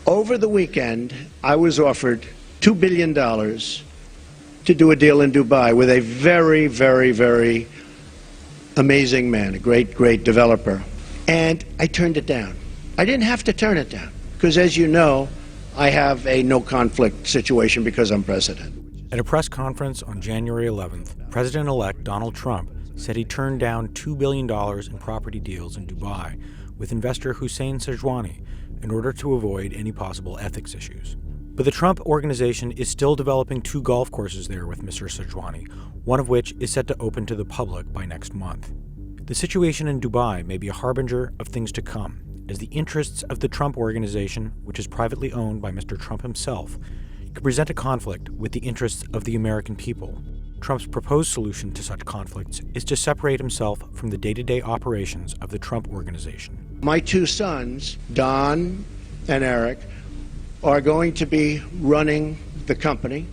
Over the weekend, I was offered $2 billion to do a deal in Dubai with a very, very, very amazing man, a great, great developer. And I turned it down. I didn't have to turn it down because, as you know, I have a no-conflict situation because I'm president. At a press conference on January 11th, President-elect Donald Trump said he turned down $2 billion in property deals in Dubai with investor Hussein Sajwani in order to avoid any possible ethics issues. But the Trump Organization is still developing 2 golf courses there with Mr. Sajwani, one of which is set to open to the public by next month. The situation in Dubai may be a harbinger of things to come, as the interests of the Trump Organization, which is privately owned by Mr. Trump himself, could present a conflict with the interests of the American people. Trump's proposed solution to such conflicts is to separate himself from the day-to-day operations of the Trump Organization. My 2 sons, Don and Eric, are going to be running the company.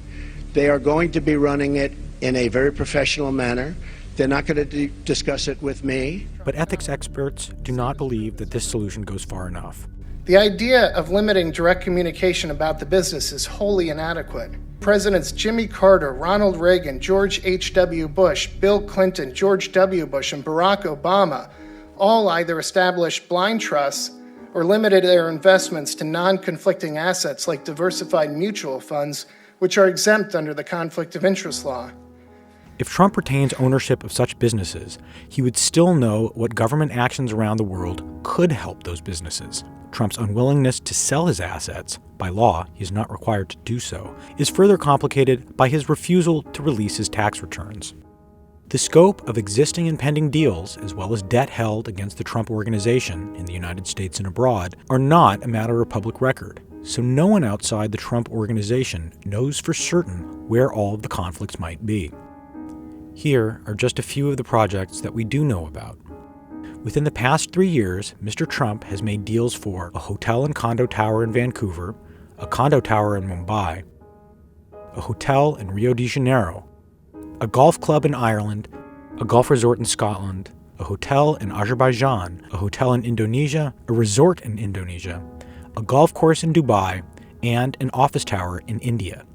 They are going to be running it in a very professional manner. They're not going to discuss it with me. But ethics experts do not believe that this solution goes far enough. The idea of limiting direct communication about the business is wholly inadequate. Presidents Jimmy Carter, Ronald Reagan, George H.W. Bush, Bill Clinton, George W. Bush, and Barack Obama all either established blind trusts or limited their investments to non-conflicting assets like diversified mutual funds, which are exempt under the Conflict of Interest Law. If Trump retains ownership of such businesses, he would still know what government actions around the world could help those businesses. Trump's unwillingness to sell his assets, by law he is not required to do so, is further complicated by his refusal to release his tax returns. The scope of existing and pending deals, as well as debt held against the Trump Organization in the United States and abroad, are not a matter of public record, so no one outside the Trump Organization knows for certain where all of the conflicts might be. Here are just a few of the projects that we do know about. Within the past 3 years, Mr. Trump has made deals for a hotel and condo tower in Vancouver, a condo tower in Mumbai, a hotel in Rio de Janeiro, a golf club in Ireland, a golf resort in Scotland, a hotel in Azerbaijan, a hotel in Indonesia, a resort in Indonesia, a golf course in Dubai, and an office tower in India.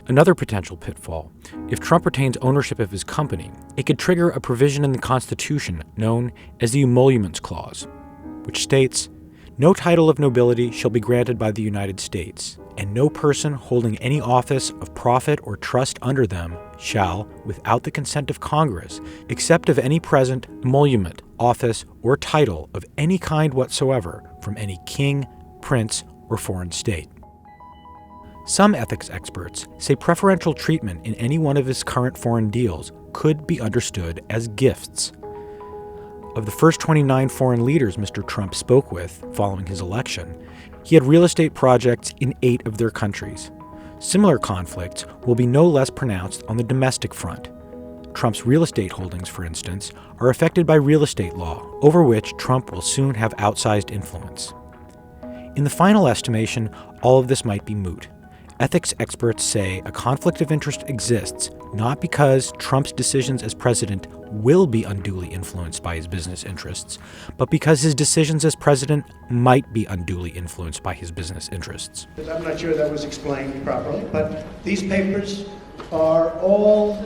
Another potential pitfall: if Trump retains ownership of his company, it could trigger a provision in the Constitution known as the Emoluments Clause, which states, "No title of nobility shall be granted by the United States, and no person holding any office of profit or trust under them shall, without the consent of Congress, accept of any present emolument, office, or title of any kind whatsoever from any king, prince, or foreign state." Some ethics experts say preferential treatment in any one of his current foreign deals could be understood as gifts. Of the first 29 foreign leaders Mr. Trump spoke with following his election, he had real estate projects in 8 of their countries. Similar conflicts will be no less pronounced on the domestic front. Trump's real estate holdings, for instance, are affected by real estate law, over which Trump will soon have outsized influence. In the final estimation, all of this might be moot. Ethics experts say a conflict of interest exists not because Trump's decisions as president will be unduly influenced by his business interests, but because his decisions as president might be unduly influenced by his business interests. I'm not sure that was explained properly, but these papers are all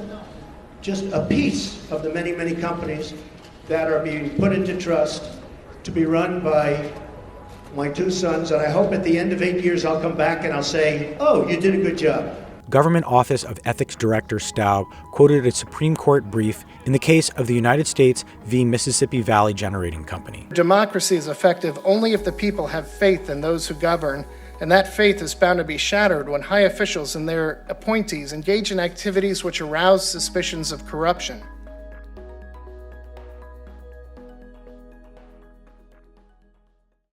just a piece of the many, many companies that are being put into trust to be run by my 2 sons, and I hope at the end of 8 years I'll come back and I'll say, "Oh, you did a good job." Government Office of Ethics Director Staub quoted a Supreme Court brief in the case of the United States v. Mississippi Valley Generating Company. Democracy is effective only if the people have faith in those who govern, and that faith is bound to be shattered when high officials and their appointees engage in activities which arouse suspicions of corruption.